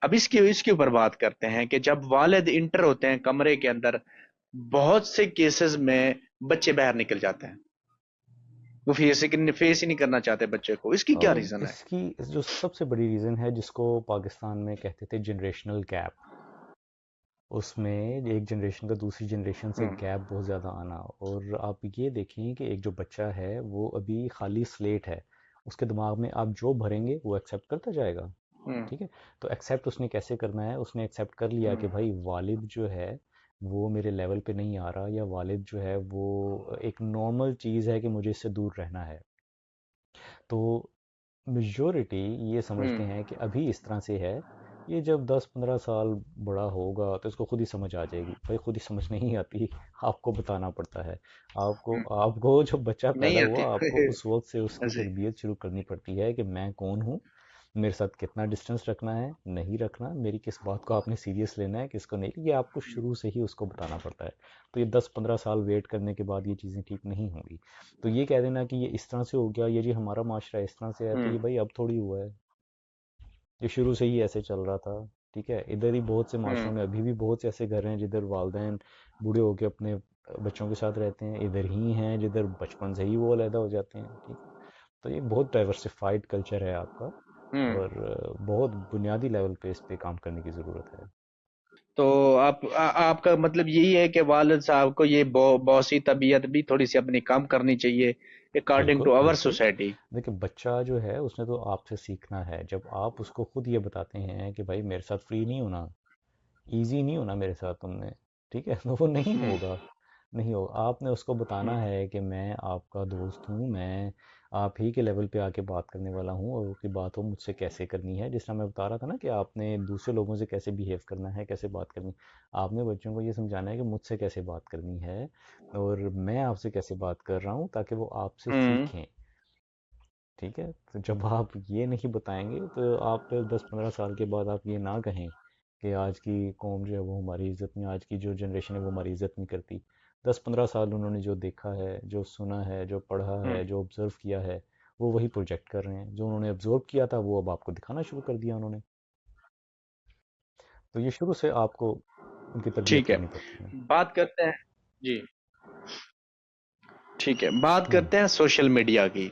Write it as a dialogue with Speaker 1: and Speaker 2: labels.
Speaker 1: अब इसके इसके ऊपर बात करते हैं कि जब वालिद इंटर होते हैं कमरे के अंदर, बहुत से केसेस में बच्चे बाहर निकल जाते हैं। वो फेस ही नहीं करना चाहते बच्चे को। इसकी क्या रीजन है?
Speaker 2: इसकी जो सबसे बड़ी रीज़न है, जिसको पाकिस्तान में कहते थे जनरेशनल गैप, उसमें एक जनरेशन का दूसरी जनरेशन से
Speaker 1: हम्म।
Speaker 2: गैप बहुत ज़्यादा आना। और आप ये देखें कि एक जो बच्चा है वो अभी खाली स्लेट है, उसके दिमाग में आप जो भरेंगे वो एक्सेप्ट करता जाएगा।
Speaker 1: हम्म।
Speaker 2: ठीक है। तो एक्सेप्ट उसने कैसे करना है, उसने एक्सेप्ट कर लिया कि
Speaker 1: हम्म।
Speaker 2: भाई वालिद जो है वो मेरे लेवल पे नहीं आ रहा, या वालिद जो है वो एक नॉर्मल चीज़ है कि मुझे इससे दूर रहना है। तो मेजॉरिटी ये समझते
Speaker 1: हम्म।
Speaker 2: हैं कि अभी इस तरह से है, ये जब 10-15 साल बड़ा होगा तो इसको खुद ही समझ आ जाएगी। भाई खुद ही समझ नहीं आती, आपको बताना पड़ता है। आपको
Speaker 1: हम्म।
Speaker 2: आपको जब बच्चा पैदा
Speaker 1: नहीं होती।
Speaker 2: हुआ, आपको उस वक्त से उसकी
Speaker 1: ऐसे।
Speaker 2: तरबियत शुरू करनी पड़ती है कि मैं कौन हूँ, मेरे साथ कितना डिस्टेंस रखना है, नहीं रखना, मेरी किस बात को आपने सीरियस लेना है, किसको नहीं, ये आपको शुरू से ही उसको बताना पड़ता है। तो ये 10-15 साल वेट करने के बाद ये चीज़ें ठीक नहीं होंगी। तो ये कह देना कि ये इस तरह से हो गया, ये जी हमारा माशरा इस तरह से है, तो
Speaker 1: हम्म।
Speaker 2: ये भाई अब थोड़ी हुआ है, ये शुरू से ही ऐसे चल रहा था। ठीक है। इधर ही बहुत से
Speaker 1: हम्म।
Speaker 2: माशरों में अभी भी बहुत से ऐसे घर हैं जिधर वालदेन बूढ़े होके अपने बच्चों के साथ रहते हैं, इधर ही हैं जिधर बचपन से ही वो अलहदा हो जाते हैं। ठीक है। तो ये बहुत डाइवर्सिफाइड कल्चर है आपका,
Speaker 1: हम्म।
Speaker 2: और बहुत बुनियादी लेवल पे इस पे काम करने की ज़रूरत है।
Speaker 1: तो आपका मतलब यही है कि वालिद साहब को ये बॉसी तबीयत भी थोड़ी सी अपनी कम करनी चाहिए, अकॉर्डिंग टू
Speaker 2: बिल्कुल
Speaker 1: अवर
Speaker 2: बिल्कुल।
Speaker 1: सोसाइटी।
Speaker 2: देखिए बच्चा जो है उसने तो आपसे सीखना है। जब आप उसको खुद ये बताते हैं कि भाई मेरे साथ फ्री नहीं होना, इजी नहीं होना मेरे साथ तुमने, ठीक है, तो वो नहीं
Speaker 1: हम्म।
Speaker 2: होगा। नहीं होगा। आपने उसको बताना
Speaker 1: हम्म।
Speaker 2: है कि मैं आपका दोस्त हूँ, मैं आप ही के लेवल पे आके बात करने वाला हूँ, और उसकी बात हो मुझसे कैसे करनी है। जिस तरह मैं बता रहा था ना कि आपने दूसरे लोगों से कैसे बिहेव करना है, कैसे बात करनी है, आपने बच्चों को ये समझाना है कि मुझसे कैसे बात करनी है, और मैं आपसे कैसे बात कर रहा हूँ, ताकि वो आपसे
Speaker 1: हम्म।
Speaker 2: सीखें। ठीक है। तो जब आप ये नहीं बताएंगे तो आप फिर 10-15 साल के बाद आप ये ना कहें कि आज की कौम जो है वो हमारी इज्जत नहीं, आज की जो जनरेशन है वो हमारी इज्जत नहीं करती। 10-15 साल उन्होंने जो देखा है, जो सुना है, जो पढ़ा
Speaker 1: हम्म।
Speaker 2: है, जो ऑब्जर्व किया है, वो वही प्रोजेक्ट कर रहे हैं। जो उन्होंने ऑब्जर्व किया था वो अब आपको दिखाना शुरू कर दिया उन्होंने। तो ये शुरू से आपको उनकी तरबियत
Speaker 1: ठीक है।
Speaker 2: करनी पड़ती है।
Speaker 1: बात करते हैं। जी। ठीक है, बात
Speaker 2: हम्म।
Speaker 1: करते हैं सोशल मीडिया की।